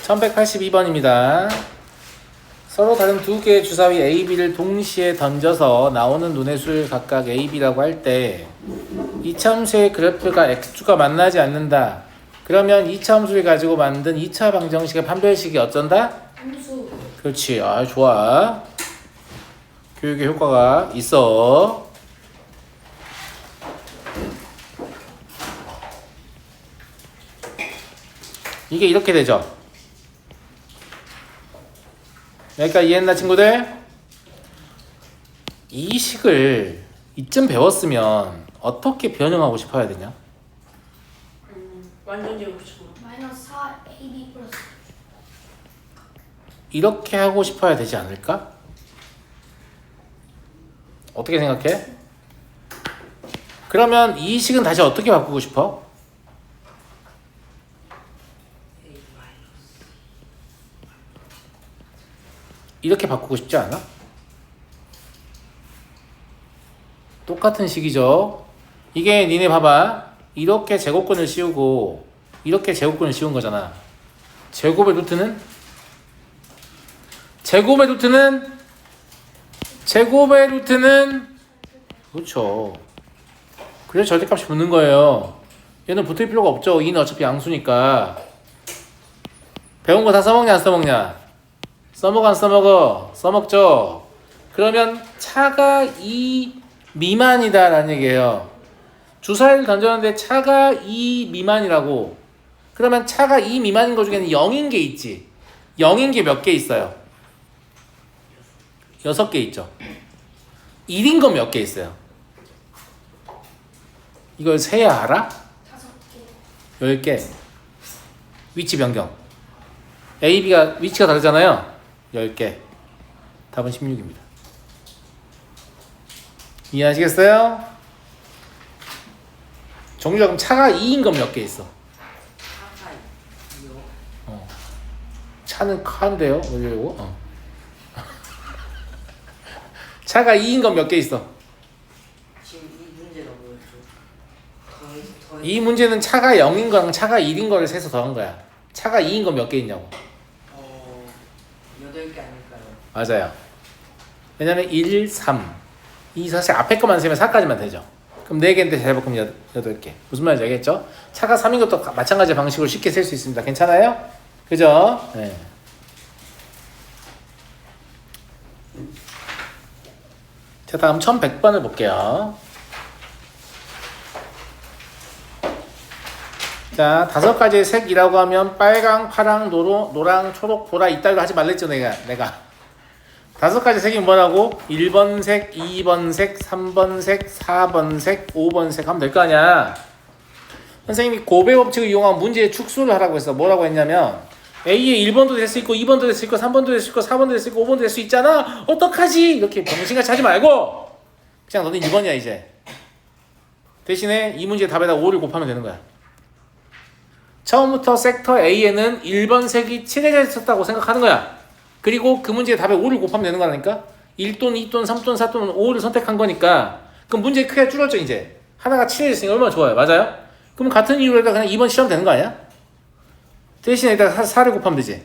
1182번입니다. 서로 다른 두 개의 주사위 A, B를 동시에 던져서 나오는 눈의 수를 각각 A, B라고 할 때 이차함수의 그래프가 X축과 만나지 않는다. 그러면 이차함수를 가지고 만든 2차 방정식의 판별식이 어쩐다? 함수. 그렇지. 아, 좋아. 교육의 효과가 있어. 이게 이렇게 되죠. 여기까지 이해했나 친구들? 이 식을 이쯤 배웠으면 어떻게 변형하고 싶어야 되냐? 완전 제곱식으로. 마이너스 4 AB 플러스 이렇게 하고 싶어야 되지 않을까? 어떻게 생각해? 그러면 이 식은 다시 어떻게 바꾸고 싶어? 이렇게 바꾸고 싶지 않아? 똑같은 식이죠. 이게 니네 봐봐. 이렇게 제곱근을 씌우고 이렇게 제곱근을 씌운 거잖아. 제곱의 루트는 그렇죠. 그래서 절대값이 붙는 거예요. 얘는 붙을 필요가 없죠. 2는 어차피 양수니까. 배운 거 다 써먹냐 안 써먹냐? 써먹어 안 써먹어? 써먹죠. 그러면 차가 2 미만이다 라는 얘기예요. 주사위를 던졌는데 차가 2 미만이라고. 그러면 차가 2 미만인 것 중에는 0인 게 있지. 0인 게 몇 개 있어요? 6개 있죠. 1인 건 몇 개 있어요? 이걸 세야 알아? 5개 10개. 위치 변경. A, B가 위치가 다르잖아요. 10개. 답은 16입니다. 이해하시겠어요? 정규가 그럼 차가 2인 건 몇 개 있어? 차는 카인데요? 왜이러고? 차가 2인 건 몇 개 있어? 지금 이 문제가 뭐였죠? 이 문제는 차가 0인 거랑 차가 1인 거를 세서 더한 거야. 차가 2인 건 몇 개 있냐고. 8개 아닐까요? 맞아요. 왜냐면 1, 3. 이 사실 앞에 것만 세면 4까지만 되죠. 그럼 4개인데 대략 8개. 무슨 말인지 알겠죠? 차가 3인 것도 마찬가지 방식으로 쉽게 셀 수 있습니다. 괜찮아요? 그죠? 네. 자, 다음 1100번을 볼게요. 자, 5가지의 색이라고 하면 빨강, 파랑, 노랑, 초록, 보라 이따위로 하지 말랬죠, 내가. 5가지 색이 뭐라고? 1번 색, 2번 색, 3번 색, 4번 색, 5번 색 하면 될 거 아니야. 선생님이 고배 법칙을 이용한 문제의 축소를 하라고 했어. 뭐라고 했냐면 A에 1번도 될 수 있고 2번도 될 수 있고 3번도 될 수 있고 4번도 될 수 있고 5번도 될 수 있잖아. 어떡하지? 이렇게 병신같이 하지 말고 그냥 너는 2번이야 이제. 대신에 이 문제 답에다 5를 곱하면 되는 거야. 처음부터 섹터 A에는 1번 색이 칠해져 있었다고 생각하는 거야. 그리고 그 문제의 답에 5를 곱하면 되는 거라니까. 1돈, 2돈, 3돈, 4돈, 5를 선택한 거니까 그럼 문제의 크기가 줄었죠 이제. 하나가 칠해져 있으니까 얼마나 좋아요. 맞아요? 그럼 같은 이유로다가 그냥 2번 실하면 되는 거 아니야? 대신에 여기다가 4를 곱하면 되지.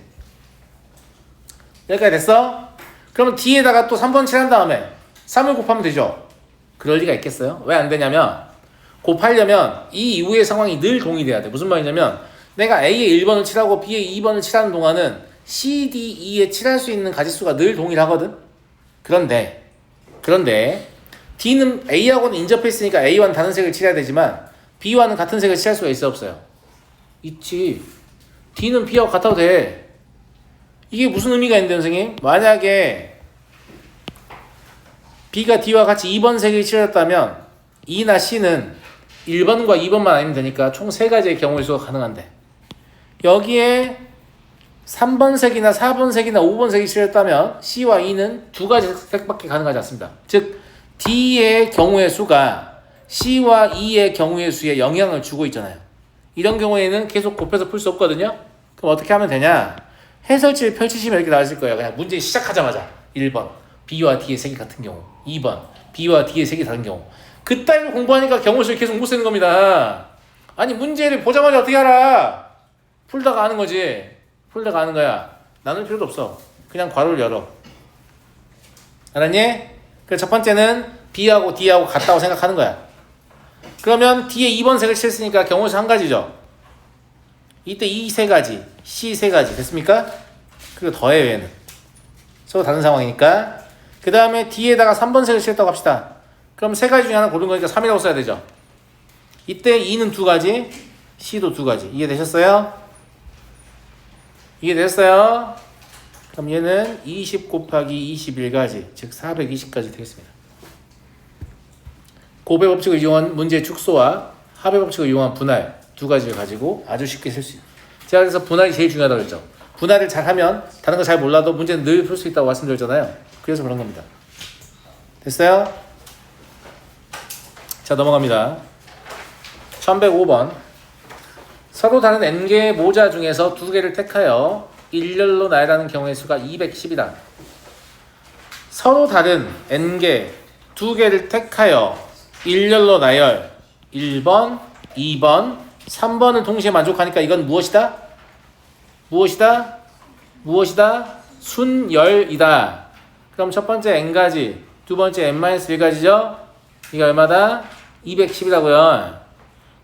여기까지 됐어? 그러면 D에다가 또 3번 칠한 다음에 3을 곱하면 되죠. 그럴 리가 있겠어요? 왜 안 되냐면 곱하려면 이 이후의 상황이 늘 동일해야 돼. 무슨 말이냐면 내가 A에 1번을 칠하고 B에 2번을 칠하는 동안은 C, D, E에 칠할 수 있는 가지수가 늘 동일하거든. 그런데 D는 A하고는 인접해 있으니까 A와는 다른 색을 칠해야 되지만 B와는 같은 색을 칠할 수가 있어 없어요? 있지. D는 B하고 같아도 돼. 이게 무슨 의미가 있는데 선생님? 만약에 B가 D와 같이 2번 색을 칠했다면 E나 C는 1번과 2번만 아니면 되니까 총 3가지의 경우의 수가 가능한데 여기에 3번 색이나 4번 색이나 5번 색이 칠했다면 C와 E는 2가지 색밖에 가능하지 않습니다. 즉 D의 경우의 수가 C와 E의 경우의 수에 영향을 주고 있잖아요. 이런 경우에는 계속 곱해서 풀 수 없거든요. 그럼 어떻게 하면 되냐? 해설지를 펼치시면 이렇게 나오실 거예요. 그냥 문제 시작하자마자 1번 B와 D의 색이 같은 경우 2번 B와 D의 색이 다른 경우 그따위로 공부하니까 경우수를 계속 못 쓰는 겁니다. 아니 문제를 보자마자 어떻게 알아? 풀다가 아는 거지. 풀다가 하는 거야. 나눌 필요도 없어. 그냥 괄호를 열어. 알았니? 그래서 첫 번째는 B하고 D하고 같다고 생각하는 거야. 그러면 D에 2번 색을 칠했으니까 경우수 한 가지죠. 이때 E 세 가지, C 세 가지 됐습니까? 그리고 더해요 얘는. 서로 다른 상황이니까. 그 다음에 D에다가 3번 색을 칠했다고 합시다. 그럼 세 가지 중에 하나 고른 거니까 3이라고 써야 되죠. 이때 E는 두 가지, C도 두 가지. 이해되셨어요? 이해됐어요? 그럼 얘는 20 곱하기 21가지, 즉 420까지 되겠습니다. 고배 법칙을 이용한 문제의 축소와 합의 법칙을 이용한 분할 두 가지를 가지고 아주 쉽게 쓸 수 있어요. 제가 그래서 분할이 제일 중요하다고 했죠. 분할을 잘하면 다른 거 잘 몰라도 문제는 늘 풀 수 있다고 말씀드렸잖아요. 그래서 그런 겁니다. 됐어요? 자, 넘어갑니다. 1105번. 서로 다른 n개의 모자 중에서 두 개를 택하여 일렬로 나열하는 경우의 수가 210이다. 서로 다른 n개 두 개를 택하여 일렬로 나열 1번, 2번, 3번을 동시에 만족하니까 이건 무엇이다? 무엇이다? 무엇이다? 순열이다. 그럼 첫 번째 n가지, 두 번째 n-1가지죠? 이게 얼마다? 210이라고요.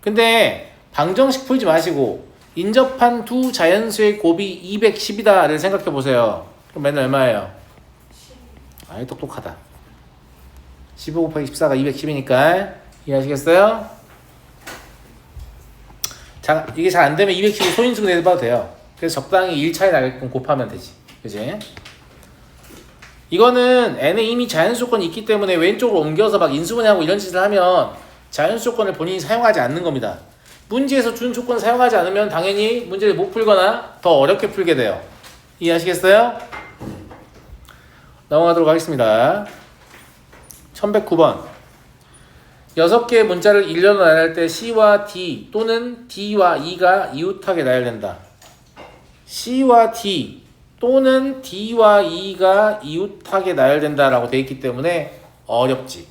근데 방정식 풀지 마시고 인접한 두 자연수의 곱이 210이다를 생각해 보세요. 그럼 맨날 얼마예요? 아이 똑똑하다. 15 곱하기 14가 210이니까 이해하시겠어요? 자, 이게 잘 안되면 210을 소인수 내봐도 돼요. 그래서 적당히 1차에 나게끔 곱하면 되지. 그치? 이거는 n에 이미 자연수 조건이 있기 때문에 왼쪽으로 옮겨서 막 인수분해하고 이런 짓을 하면 자연수 조건을 본인이 사용하지 않는 겁니다. 문제에서 준 조건을 사용하지 않으면 당연히 문제를 못 풀거나 더 어렵게 풀게 돼요. 이해하시겠어요? 넘어가도록 하겠습니다. 1109번. 6개의 문자를 일렬로 나열할 때 C와 D 또는 D와 E가 이웃하게 나열된다. C와 D 또는 D와 E가 이웃하게 나열된다라고 되어 있기 때문에 어렵지.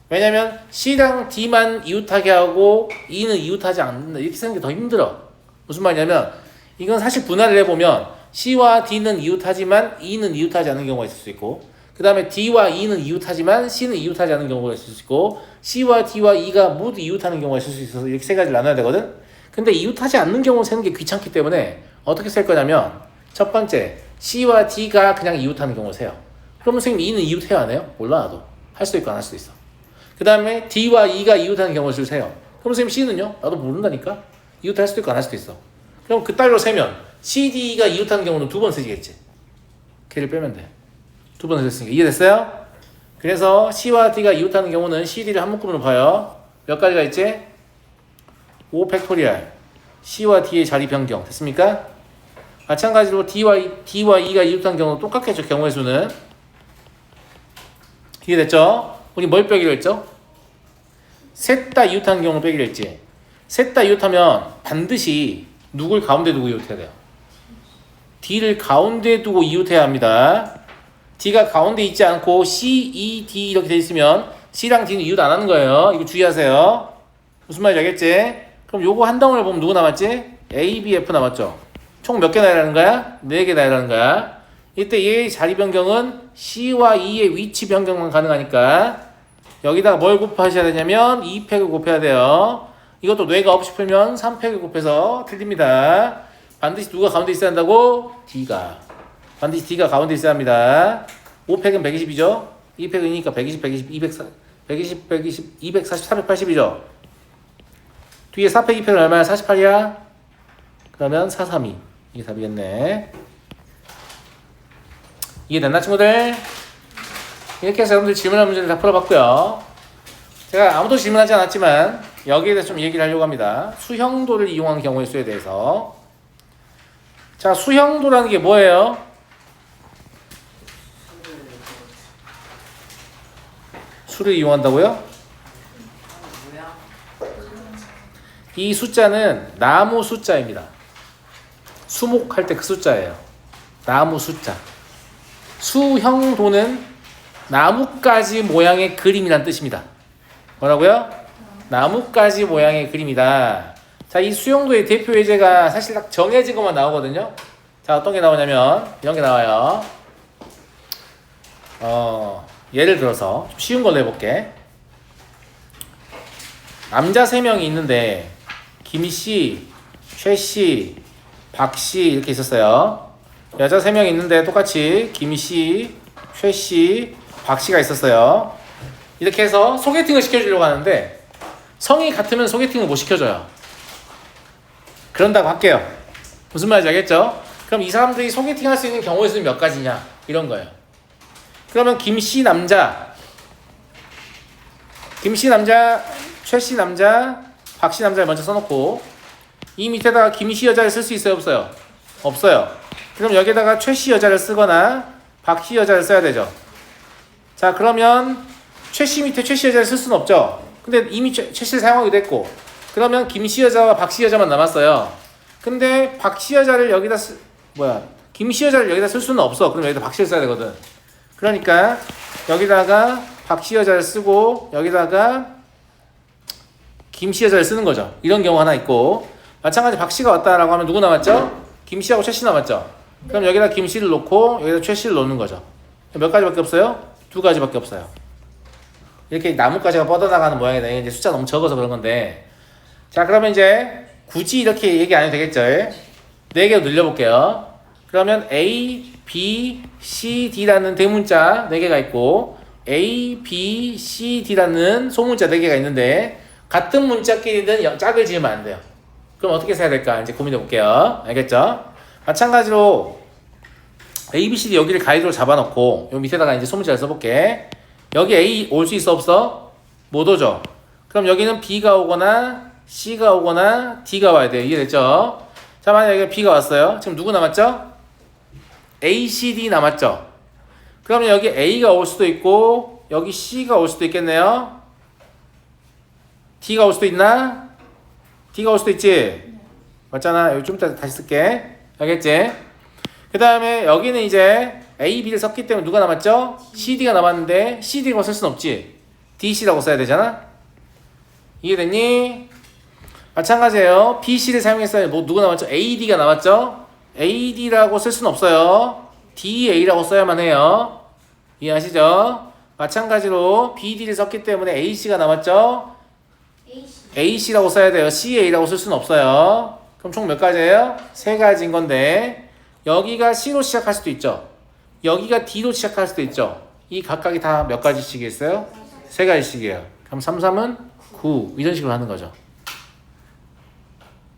왜냐면 C랑 D만 이웃하게 하고 E는 이웃하지 않는다. 이렇게 쓰는 게 더 힘들어. 무슨 말이냐면 이건 사실 분할을 해보면 C와 D는 이웃하지만 E는 이웃하지 않는 경우가 있을 수 있고, 그 다음에 D와 E는 이웃하지만 C는 이웃하지 않는 경우가 있을 수 있고, C와 D와 E가 모두 이웃하는 경우가 있을 수 있어서 이렇게 세 가지를 나눠야 되거든. 근데 이웃하지 않는 경우를 세는 게 귀찮기 때문에 어떻게 쓸 거냐면 첫 번째 C와 D가 그냥 이웃하는 경우를 세요. 그러면 선생님 E는 이웃해요 안 해요? 몰라 나도. 할 수도 있고 안 할 수도 있어. 그 다음에 D와 E가 이웃하는 경우를 세요. 그럼 선생님 C는요? 나도 모른다니까. 이웃할 수도 있고 안 할 수도 있어. 그럼 그 딸로 세면 C, D가 이웃하는 경우는 두 번 쓰시겠지. 걔를 빼면 돼. 두 번 쓰셨으니까. 이해됐어요? 그래서 C와 D가 이웃하는 경우는 C, D를 한 묶음으로 봐요. 몇 가지가 있지? 5 팩토리얼. C와 D의 자리 변경. 됐습니까? 마찬가지로 D와 E가 이웃하는 경우도 똑같겠죠. 경우의 수는. 이해됐죠? 우리 뭘 빼기로 했죠? 셋 다 이웃하는 경우를 빼기로 했지. 셋 다 이웃하면 반드시 누굴 가운데 두고 이웃해야 돼요? D를 가운데 두고 이웃해야 합니다. D가 가운데 있지 않고 C, E, D 이렇게 돼 있으면 C랑 D는 이웃 안 하는 거예요. 이거 주의하세요. 무슨 말인지 알겠지? 그럼 요거 한 덩어리를 보면 누구 남았지? A, B, F 남았죠? 총 몇 개 나열하는 거야? 4개 나열하는 거야. 이때 얘의 자리 변경은 C와 E의 위치 변경만 가능하니까 여기다가 뭘 곱하셔야 되냐면 2팩을 곱해야 돼요. 이것도 뇌가 없이 풀면 3팩을 곱해서 틀립니다. 반드시 누가 가운데 있어야 한다고? D가. 반드시 D가 가운데 있어야 합니다. 5팩은 120이죠? 2팩이니까 120, 120, 220, 120, 240, 380이죠? 뒤에 4팩, 2팩은 얼마야? 48이야? 그러면 432. 이게 답이겠네. 이해됐나 친구들? 이렇게 해서 여러분들 질문한 문제를 다 풀어봤고요. 제가 아무도 질문하지 않았지만 여기에 대해서 좀 얘기를 하려고 합니다. 수형도를 이용한 경우의 수에 대해서. 자, 수형도라는 게 뭐예요? 수를 이용한다고요? 이 숫자는 나무 숫자입니다. 수목할 때 그 숫자예요. 나무 숫자. 수형도는 나뭇가지 모양의 그림이란 뜻입니다. 뭐라고요? 나뭇가지 모양의 그림이다. 자, 이 수형도의 대표 예제가 사실 딱 정해진 것만 나오거든요. 자, 어떤 게 나오냐면 이런 게 나와요. 예를 들어서 좀 쉬운 걸로 해볼게. 남자 3명이 있는데 김씨, 최씨, 박씨 이렇게 있었어요. 여자 3명이 있는데 똑같이 김씨, 최씨, 박씨가 있었어요. 이렇게 해서 소개팅을 시켜주려고 하는데 성이 같으면 소개팅을 못 시켜줘요. 그런다고 할게요. 무슨 말인지 알겠죠? 그럼 이 사람들이 소개팅 할 수 있는 경우의 수는 몇 가지냐 이런 거예요. 그러면 김씨 남자, 김씨 남자, 최씨 남자, 박씨 남자를 먼저 써놓고 이 밑에다가 김씨 여자를 쓸 수 있어요 없어요? 없어요. 그럼 여기다가 최씨 여자를 쓰거나 박씨 여자를 써야 되죠. 자, 그러면 최씨 밑에 최씨 여자를 쓸 수는 없죠. 근데 이미 최씨를 사용하기도 했고, 그러면 김씨 여자와 박씨 여자만 남았어요. 근데 박씨 여자를 여기다 김씨 여자를 여기다 쓸 수는 없어. 그럼 여기다 박씨를 써야 되거든. 그러니까 여기다가 박씨 여자를 쓰고 여기다가 김씨 여자를 쓰는 거죠. 이런 경우 하나 있고, 마찬가지 박씨가 왔다라고 하면 누구 남았죠? 김씨하고 최씨 남았죠. 그럼 여기다 김씨를 놓고 여기다 최씨를 놓는 거죠. 몇 가지밖에 없어요? 2가지밖에 없어요. 이렇게 나뭇가지가 뻗어나가는 모양이다. 이제 숫자 너무 적어서 그런 건데, 자, 그러면 이제 굳이 이렇게 얘기 안 해도 되겠죠? 4개로 늘려볼게요. 그러면 A, B, C, D라는 대문자 4개가 있고 A, B, C, D라는 소문자 4개가 있는데 같은 문자끼리는 짝을 지으면 안 돼요. 그럼 어떻게 써야 될까? 이제 고민해 볼게요. 알겠죠? 마찬가지로 A, B, C, D 여기를 가이드로 잡아놓고 요 밑에다가 이제 소문자를 써볼게. 여기 A 올 수 있어 없어? 못 오죠. 그럼 여기는 B가 오거나 C가 오거나 D가 와야 돼요. 이해됐죠? 자, 만약에 여기 B가 왔어요. 지금 누구 남았죠? A, C, D 남았죠? 그러면 여기 A가 올 수도 있고 여기 C가 올 수도 있겠네요. D가 올 수도 있나? D가 올 수도 있지? 맞잖아. 여기 좀 이따 다시 쓸게. 알겠지? 그 다음에 여기는 이제 A, B를 썼기 때문에 누가 남았죠? C, D가 남았는데 C, D라고 쓸 순 없지. D, C라고 써야 되잖아. 이해됐니? 마찬가지예요. B, C를 사용했어요. 뭐 누구 남았죠? A, D가 남았죠? A, D라고 쓸 수는 없어요. D, A라고 써야만 해요. 이해하시죠? 마찬가지로 B, D를 썼기 때문에 A, C가 남았죠? A, C라고 써야 돼요. C, A라고 쓸 수는 없어요. 그럼 총 몇 가지예요? 3가지인 건데 여기가 C로 시작할 수도 있죠. 여기가 D로 시작할 수도 있죠. 이 각각이 다 몇 가지씩이겠어요? 3가지씩이에요. 그럼 3, 3은 9 이런 식으로 하는 거죠.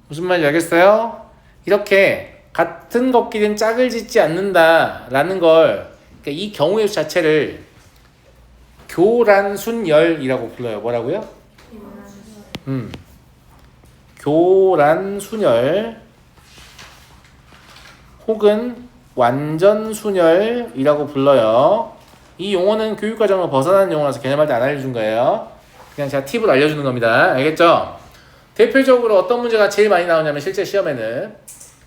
무슨 말인지 알겠어요? 이렇게 같은 것끼리는 짝을 짓지 않는다라는 걸, 그러니까 이 경우의 수 자체를 교란순열이라고 불러요. 뭐라고요? 교란순열 혹은 완전순열이라고 불러요. 이 용어는 교육과정을 벗어나는 용어라서 개념할 때 안 알려준 거예요. 그냥 제가 팁을 알려주는 겁니다. 알겠죠? 대표적으로 어떤 문제가 제일 많이 나오냐면 실제 시험에는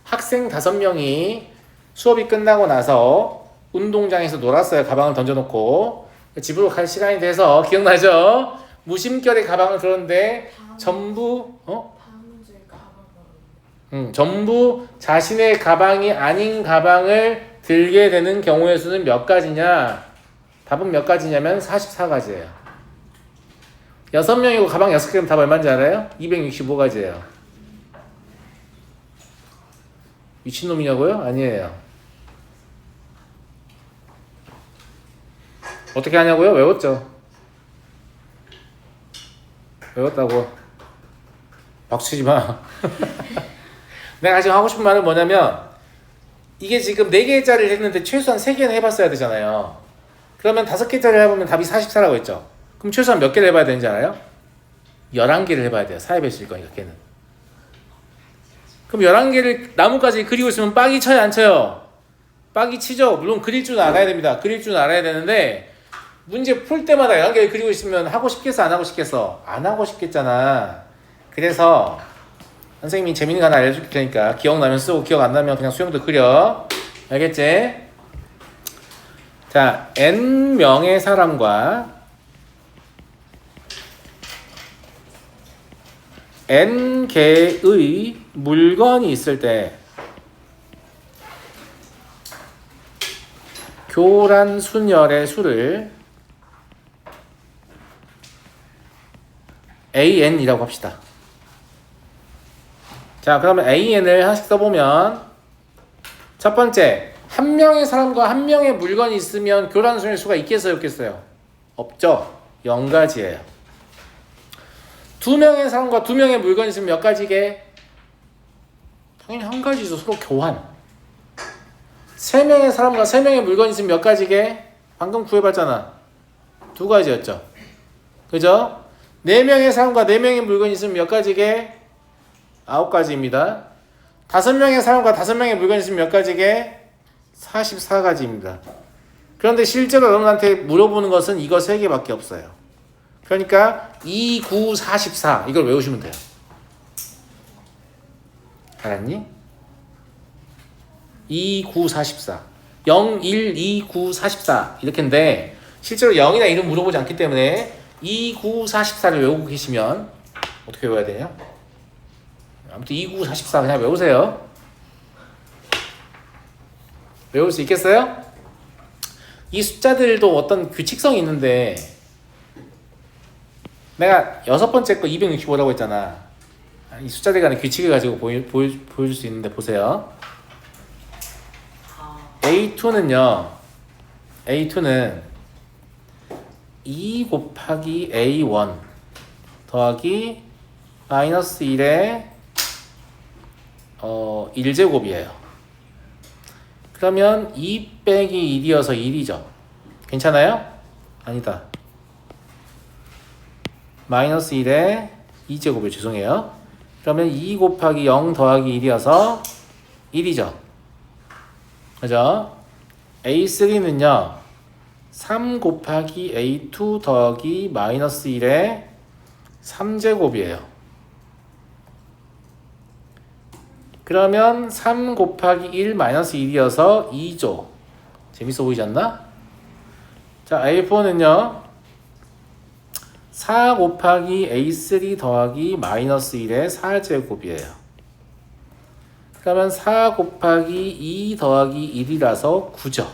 학생 5명이 수업이 끝나고 나서 운동장에서 놀았어요. 가방을 던져놓고 집으로 갈 시간이 돼서, 기억나죠? 무심결에 가방을 들었는데 전부 전부 자신의 가방이 아닌 가방을 들게 되는 경우의 수는 몇 가지냐? 답은 몇 가지냐면 44가지예요. 6명이고 가방 6개면 답 얼마인지 알아요? 265가지예요. 미친놈이냐고요? 아니에요. 어떻게 하냐고요? 외웠죠. 외웠다고. 박수 치지 마. 내가 지금 하고 싶은 말은 뭐냐면, 이게 지금 4개짜리를 했는데 최소한 3개는 해봤어야 되잖아요. 그러면 5개짜리를 해보면 답이 44라고 했죠. 그럼 최소한 몇 개를 해봐야 되는지 알아요? 11개를 해봐야 돼요. 사회배 쓸 거니까 걔는. 그럼 11개를 나뭇가지 그리고 있으면 빡이 쳐요, 안 쳐요? 빡이 치죠. 물론 그릴 줄 알아야 됩니다. 그릴 줄 알아야 되는데 문제 풀 때마다 11개를 그리고 있으면 하고 싶겠어, 안 하고 싶겠어? 안 하고 싶겠잖아. 그래서 선생님이 재밌는 거 하나 알려줄 테니까 기억나면 쓰고 기억 안 나면 그냥 수영도 그려. 알겠지? 자, N명의 사람과 N개의 물건이 있을 때 교란 순열의 수를 AN이라고 합시다. 자, 그러면 AN을 하나씩 써보면 첫 번째, 한 명의 사람과 한 명의 물건이 있으면 교란 순열 수가 있겠어요, 없겠어요? 없죠. 0가지예요. 두 명의 사람과 두 명의 물건이 있으면 몇 가지게? 당연히 한 가지죠. 서로 교환. 세 명의 사람과 세 명의 물건이 있으면 몇 가지게? 방금 구해봤잖아. 두 가지였죠. 그죠? 네 명의 사람과 네 명의 물건이 있으면 몇 가지게? 9가지입니다. 다섯 명의 사람과 다섯 명의 물건이 있으면 몇 가지게? 44가지입니다. 그런데 실제로 여러분한테 물어보는 것은 이거 3개밖에 없어요. 그러니까 2, 9, 44 이걸 외우시면 돼요. 알았니? 2, 9, 44 0, 1, 2, 9, 44 이렇게인데 실제로 0이나 1은 물어보지 않기 때문에 2, 9, 44를 외우고 계시면 어떻게 외워야 되냐? 아무튼 2, 9, 44 그냥 외우세요. 외울 수 있겠어요? 이 숫자들도 어떤 규칙성이 있는데 내가 6번째 거 265라고 했잖아. 이 숫자들 간의 규칙을 가지고 보여줄 수 있는데 보세요. A2는 2 곱하기 A1 더하기 마이너스 1의 1제곱이에요. 그러면 2 빼기 1이어서 1이죠. 괜찮아요? 아니다. 마이너스 1의 2제곱이에요. 죄송해요. 그러면 2 곱하기 0 더하기 1이어서 1이죠. 그죠? A3는요 3 곱하기 A2 더하기 마이너스 1의 3제곱이에요. 그러면 3 곱하기 1 마이너스 1이어서 2죠. 재밌어 보이지 않나? 자, A4는요 4 곱하기 A3 더하기 마이너스 1의 4제곱이에요. 그러면 4 곱하기 2 더하기 1이라서 9죠.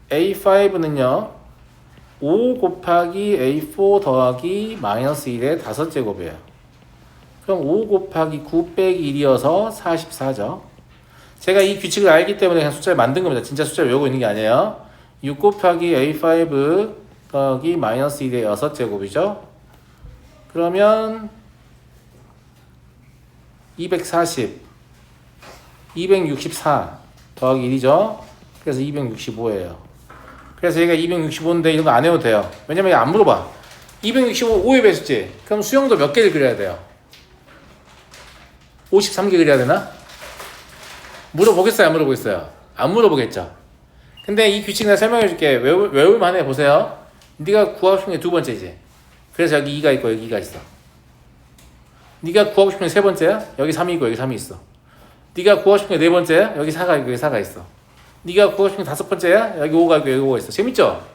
A5는요 5 곱하기 A4 더하기 마이너스 1의 5제곱이에요. 그럼 5 곱하기 9 빼기 1이어서 44죠. 제가 이 규칙을 알기 때문에 그냥 숫자를 만든 겁니다. 진짜 숫자를 외우고 있는 게 아니에요. 6 곱하기 A5 더하기 마이너스 1의 6제곱이죠. 그러면 240 264 더하기 1이죠. 그래서 265예요. 그래서 얘가 265인데 이런 거 안 해도 돼요. 왜냐면 안 물어봐. 265 5의 배수지. 그럼 수영도 몇 개를 그려야 돼요? 53개 그려야 되나? 물어보겠어요? 안 물어보겠어요? 안 물어보겠죠. 근데 이 규칙 내가 설명해 줄게. 외울만 해. 보세요. 네가 구하고 싶은 게 두 번째지. 그래서 여기 2가 있고 여기 2가 있어. 네가 구하고 싶은 게 세 번째야? 여기 3이 있고 여기 3이 있어. 네가 구하고 싶은 게 네 번째야? 여기 4가 있고 여기 4가 있어. 네가 구하고 싶은 게 다섯 번째야? 여기 5가 있고 여기 5가 있어. 재밌죠?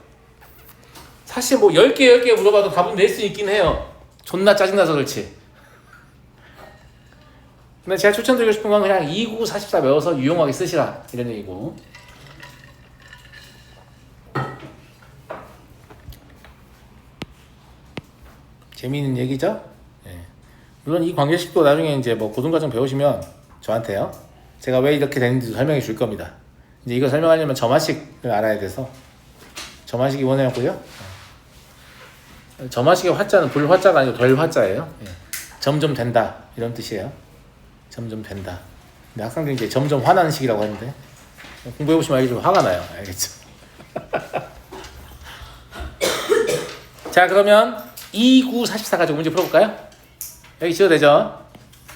사실 뭐 10개 물어봐도 답은 낼 수 있긴 해요. 존나 짜증나서 그렇지. 근데 제가 추천드리고 싶은 건 그냥 2, 9, 44 외워서 유용하게 쓰시라 이런 얘기고. 재미있는 얘기죠? 예. 물론 이 관계식도 나중에 이제 뭐 고등과정 배우시면 저한테요. 제가 왜 이렇게 되는지 설명해 줄 겁니다. 이제 이거 설명하려면 점화식을 알아야 돼서 점화식이 원해였고요. 점화식의 화자는 불화자가 아니고 덜화자예요. 예. 점점 된다 이런 뜻이에요. 점점 된다. 근데 학생들이 이제 점점 화나는 식이라고 하는데 공부해보시면 알겠지만 화가 나요. 알겠죠? 자, 그러면 2, 9, 44 가지고 문제 풀어볼까요? 여기 지워도 되죠?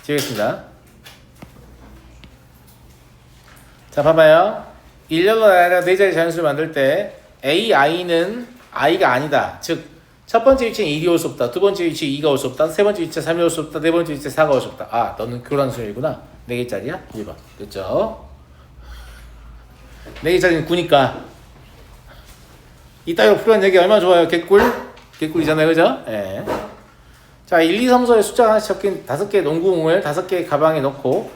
지우겠습니다. 자, 봐봐요. 일렬로 나열한 네 자리 자연수를 만들 때 AI는 I가 아니다. 즉 첫 번째 위치는 1이 올 수 없다. 두 번째 위치에 2가 올 수 없다. 세 번째 위치에 3이 올 수 없다. 네 번째 위치에 4가 올 수 없다. 아, 너는 교란수열이구나. 4개짜리야? 1번. 됐죠? 4개짜리는 9니까 이따위로 풀어낸 얘기 얼마나 좋아요. 개꿀? 개꿀이잖아요. 그죠? 예. 자, 1, 2, 3, 4의 숫자가 하나씩 적힌 5개 농구공을 5개 가방에 넣고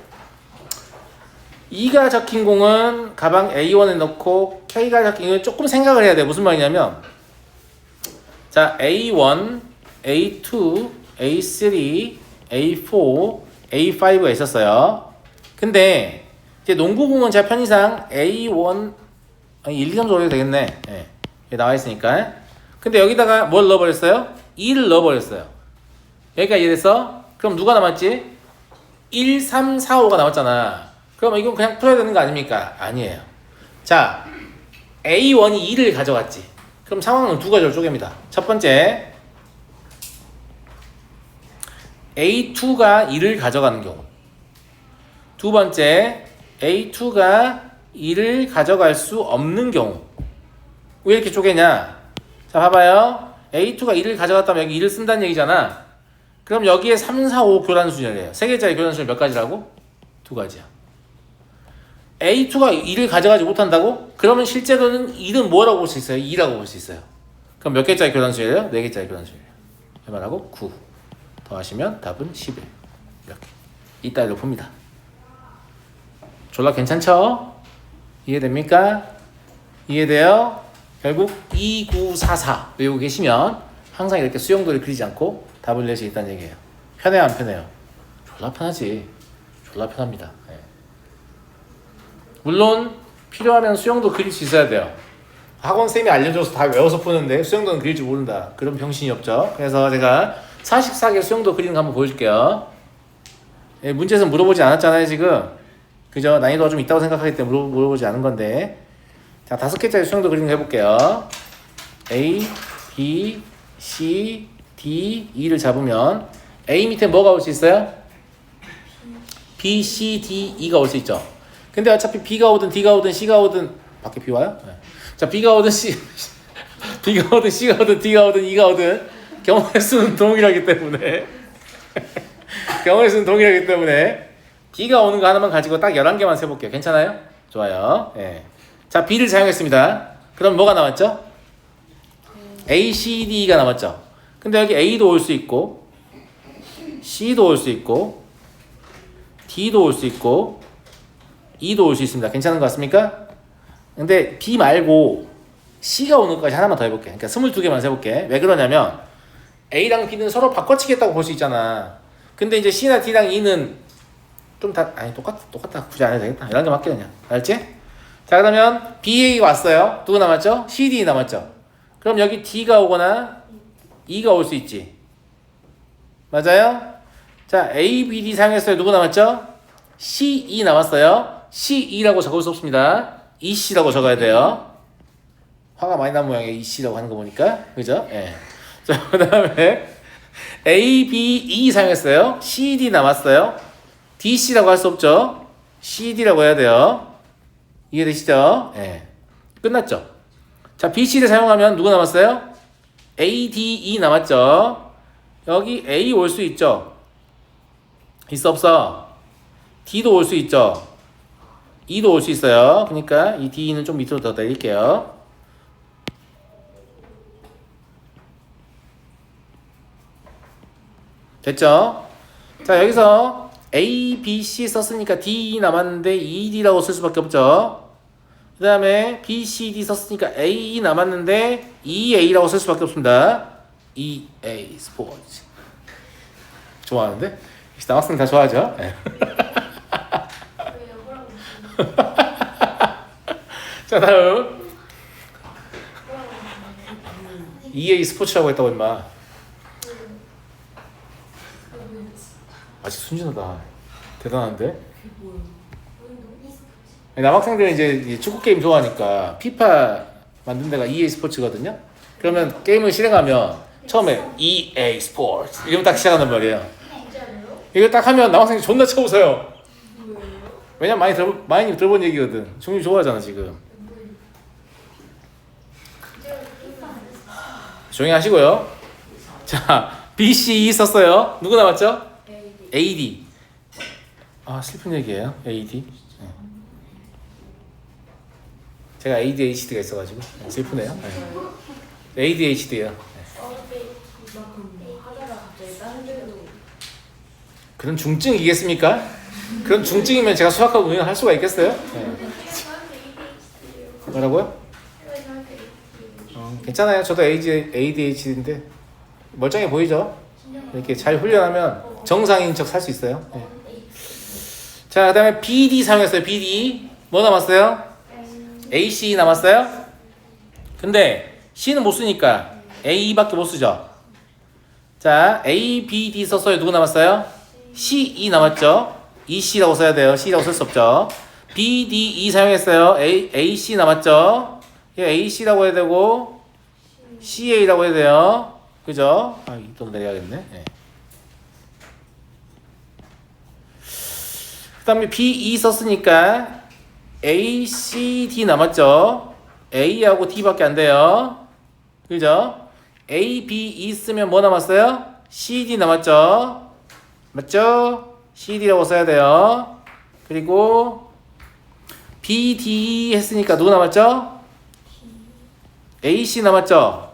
E가 적힌 공은 가방 A1에 넣고 K가 적힌 공은 조금 생각을 해야 돼. 무슨 말이냐면 자 A1, A2, A3, A4, A5가 있었어요. 근데 이제 농구공은 제가 편의상 A1 1, 2, 3 정도 되겠네. 예. 여기 나와 있으니까. 근데 여기다가 뭘 넣어버렸어요? 2를 넣어버렸어요. 여기까지 이해됐어? 그럼 누가 남았지? 1, 3, 4, 5가 남았잖아. 그럼 이건 그냥 풀어야 되는 거 아닙니까? 아니에요. 자, A1이 2를 가져갔지. 그럼 상황은 두 가지로 쪼갭니다. 첫 번째, A2가 2를 가져가는 경우. 두 번째, A2가 2를 가져갈 수 없는 경우. 왜 이렇게 쪼개냐? 자, 봐봐요. A2가 2를 가져갔다면 여기 2를 쓴다는 얘기잖아. 그럼 여기에 3, 4, 5 교란순열이에요. 세 개짜리 교란순열 몇 가지라고? 두 가지야. A2가 2를 가져가지 못한다고? 그러면 실제로는 2는 뭐라고 볼 수 있어요? 2라고 볼 수 있어요. 그럼 몇 개짜리 교란순열이에요? 4개짜리 교란순열이에요. 얼마라고? 9. 더하시면 답은 11. 이렇게. 이따위로 봅니다. 졸라 괜찮죠? 이해됩니까? 이해돼요? 결국 2944 외우고 계시면 항상 이렇게 수용도를 그리지 않고 답을 낼 수 있다는 얘기예요. 편해요, 안 편해요? 졸라 편하지. 졸라 편합니다. 네. 물론 필요하면 수용도 그릴 수 있어야 돼요. 학원쌤이 알려줘서 다 외워서 푸는데 수용도는 그릴 줄 모른다. 그런 병신이 없죠. 그래서 제가 44개 수용도 그리는 거 한번 보여줄게요. 예, 문제에서 물어보지 않았잖아요, 지금. 그죠? 난이도가 좀 있다고 생각하기 때문에 물어보지 않은 건데. 자, 5개짜리 수용도 그리는 거 해볼게요. A, B, C, D, E를 잡으면 A 밑에 뭐가 올 수 있어요? B, C, D, E가 올 수 있죠. 근데 어차피 B가 오든 D가 오든 C가 오든 밖에 B 와요? 네. 자, B가 오든 B가 오든 C가 오든 D가 오든 E가 오든 경우의 수는 동일하기 때문에 경우의 수는 동일하기 때문에 D가 오는 거 하나만 가지고 딱 11개만 세볼게요. 괜찮아요? 좋아요. 예. 자, B를 사용했습니다. 그럼 뭐가 남았죠? A, C, D가 남았죠. 근데 여기 A도 올 수 있고 C도 올 수 있고 D도 올 수 있고 E도 올 수 있습니다. 괜찮은 것 같습니까? 근데 B 말고 C가 오는 것까지 하나만 더 해볼게. 그러니까 22개만 세볼게. 왜 그러냐면 A랑 B는 서로 바꿔치겠다고 볼 수 있잖아. 근데 이제 C나 D랑 E는 좀 다 아니 똑같다. 굳이 안 해도 되겠다. 11개 맞게 그냥. 알지? 자, 그러면 BA가 왔어요. 누구 남았죠? CD 남았죠. 그럼 여기 D가 오거나 E가 올 수 있지. 맞아요? 자, A, B, D 사용했어요. 누구 남았죠? C, E 남았어요. C, E라고 적을 수 없습니다. E, C라고 적어야 돼요. 화가 많이 난 모양이에요. E, C라고 하는 거 보니까. 그죠? 예. 자, 그 다음에 A, B, E 사용했어요. C, D 남았어요. D, C라고 할 수 없죠. C, D라고 해야 돼요. 이해되시죠? 예. 끝났죠? 자, B, C를 사용하면 누구 남았어요? A, D, E 남았죠? 여기 A 올 수 있죠? 있어, 없어? D도 올 수 있죠? E도 올 수 있어요. 그러니까 이 D는 좀 밑으로 더 내릴게요. 됐죠? 자, 여기서 A, B, C 썼으니까 D 남았는데 E, D라고 쓸 수밖에 없죠. 그 다음에 B, C, D 썼으니까 A 남았는데 E, A라고 쓸 수밖에 없습니다. E, A, 스포츠. 좋아하는데? 남학생 다 좋아하죠? 네. 자, 다음 EA 스포츠라고 했다고 임마. 아직 순진하다. 대단한데? 남학생들은 이제 축구 게임 좋아하니까 피파 만든 데가 EA 스포츠거든요. 그러면 게임을 실행하면 처음에 EA 스포츠 이러면 딱 시작한단 말이에요. 이거 딱 하면 남학생이 존나 쳐웃어요. 왜냐면 많이 들어본 얘기거든. 중이 좋아하잖아 지금. 조용히 하시고요. 자, B, C, E 썼어요. 누구 남았죠? AD. 아, 슬픈 얘기예요. AD. 네. 제가 ADHD가 있어가지고 슬프네요. 네. ADHD예요. 네. 그런 중증이겠습니까? 그런 중증이면 제가 수학하고 운영할 수가 있겠어요? 네. 저한테 ADHD예요. 뭐라고요? 왜 저한테 ADHD? 괜찮아요. 저도 ADHD인데 멀쩡해 보이죠? 이렇게 잘 훈련하면 정상인 척 살 수 있어요. 네. 자, 그 다음에 BD 사용했어요. BD 뭐 남았어요? AC 남았어요? 근데 C는 못 쓰니까 A밖에 못 쓰죠. 자, A, B, D 썼어요. 누구 남았어요? C, E 남았죠. EC라고 써야 돼요. C라고 쓸 수 없죠. B, D, E 사용했어요. A, C 남았죠. AC라고 해야 되고 CA라고 해야 돼요. 그죠? 아, 또 내려야겠네. 네. 그 다음에 B, E 썼으니까 A, C, D 남았죠. A하고 D밖에 안 돼요. 그죠? A, B, E 쓰면 뭐 남았어요? C, D 남았죠. 맞죠? C, D라고 써야 돼요. 그리고 B, D 했으니까 누구 남았죠? A, C 남았죠.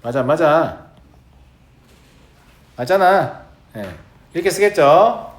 맞아. 맞잖아. 네. 이렇게 쓰겠죠.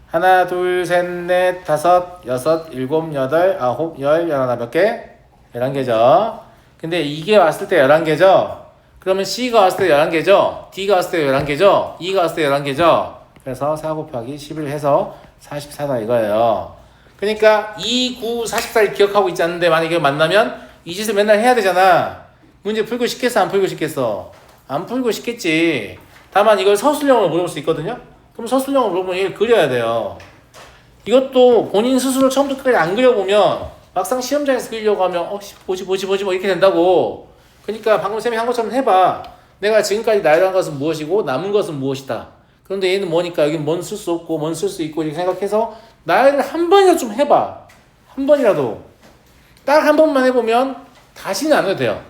하나, 둘, 셋, 넷, 다섯, 여섯, 일곱, 여덟, 아홉, 열, 열하나 몇 개? 11개죠. 근데 이게 왔을 때 11개죠. 그러면 C가 왔을 때 11개죠. D가 왔을 때 11개죠. E가 왔을 때 11개죠. 그래서 4 곱하기 11 해서 44다 이거예요. 그러니까 2, 9, 44를 기억하고 있지 않는데 만약에 만나면 이 짓을 맨날 해야 되잖아. 문제 풀고 싶겠어? 안 풀고 싶겠어? 안 풀고 싶겠지. 다만 이걸 서술형으로 물어볼 수 있거든요. 그럼 서술형으로 물어보면 이걸 그려야 돼요. 이것도 본인 스스로 처음부터 끝까지 안 그려보면 막상 시험장에서 그리려고 하면 보지 뭐 이렇게 된다고. 그러니까 방금 쌤이 한 것처럼 해봐. 내가 지금까지 나열한 것은 무엇이고 남은 것은 무엇이다. 그런데 얘는 뭐니까 여긴 뭔 쓸 수 없고 뭔 쓸 수 있고 이렇게 생각해서 나열을 한 번이라도 좀 해봐. 한 번이라도. 딱 한 번만 해보면 다시는 안 해도 돼요.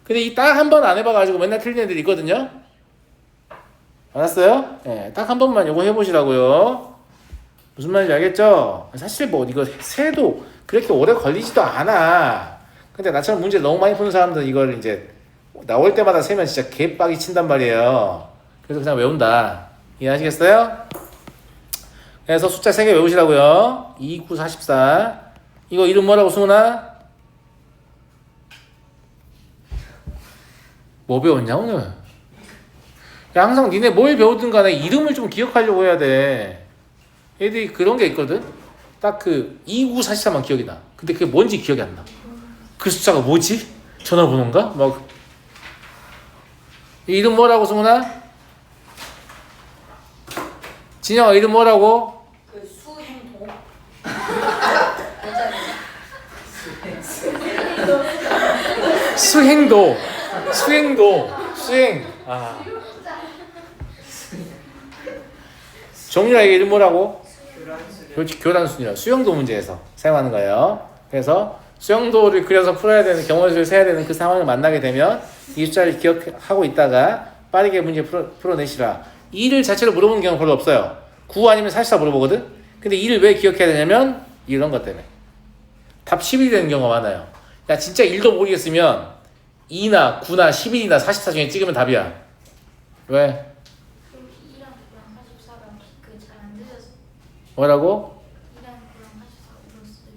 근데 이 딱 한 번 안 해봐가지고 맨날 틀리는 애들이 있거든요. 알았어요? 네, 딱 한 번만 이거 해보시라고요. 무슨 말인지 알겠죠? 사실 뭐 이거 세도 그렇게 오래 걸리지도 않아. 근데 나처럼 문제 너무 많이 푸는 사람들은 이걸 이제 나올 때마다 세면 진짜 개빡이 친단 말이에요. 그래서 그냥 외운다. 이해하시겠어요? 그래서 숫자 3개 외우시라고요. 2, 9, 44. 이거 이름 뭐라고 승훈아? 뭐 배웠냐 오늘? 야, 항상 니네 뭘 배우든 간에 이름을 좀 기억하려고 해야 돼. 애들이 그런 게 있거든? 딱 그 2944만 기억이 나. 근데 그게 뭔지 기억이 안 나. 그 숫자가 뭐지? 전화번호인가? 막. 이름 뭐라고 승훈아? 진영아 이름 뭐라고? 그 수행도. 수행. 아. 정유라 이게 이름 뭐라고? 그렇지, 교란순이라 수영도 문제에서 사용하는 거예요. 그래서 수영도를 그려서 풀어야 되는 경원수를 세야 되는 그 상황을 만나게 되면 이 숫자를 기억하고 있다가 빠르게 문제 풀어내시라. 2를 자체로 물어보는 경우 별로 없어요. 9 아니면 44 물어보거든. 근데 2를 왜 기억해야 되냐면 이런 것 때문에 답 11이 되는 경우가 많아요. 야 진짜 1도 모르겠으면 2나 9나 11이나 44 중에 찍으면 답이야. 왜? 2랑 9랑 44랑 그잘안 들렸어요. 뭐라고? 2랑 9랑 44 들었어요.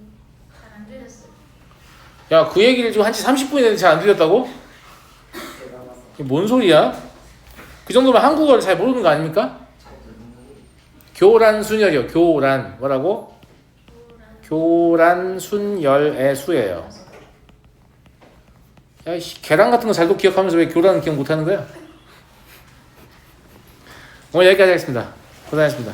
잘안 들렸어요. 야 그 얘기를 지금 한지 30분이 됐는데 잘 안 들렸다고? 이게 뭔 소리야? 그 정도면 한국어를 잘 모르는 거 아닙니까? 교란순열이요. 교란 뭐라고? 교란순열의 수예요. 야, 계란 같은 거 잘도 기억하면서 왜 교란은 기억 못하는 거야? 오늘 여기까지 하겠습니다. 고생하셨습니다.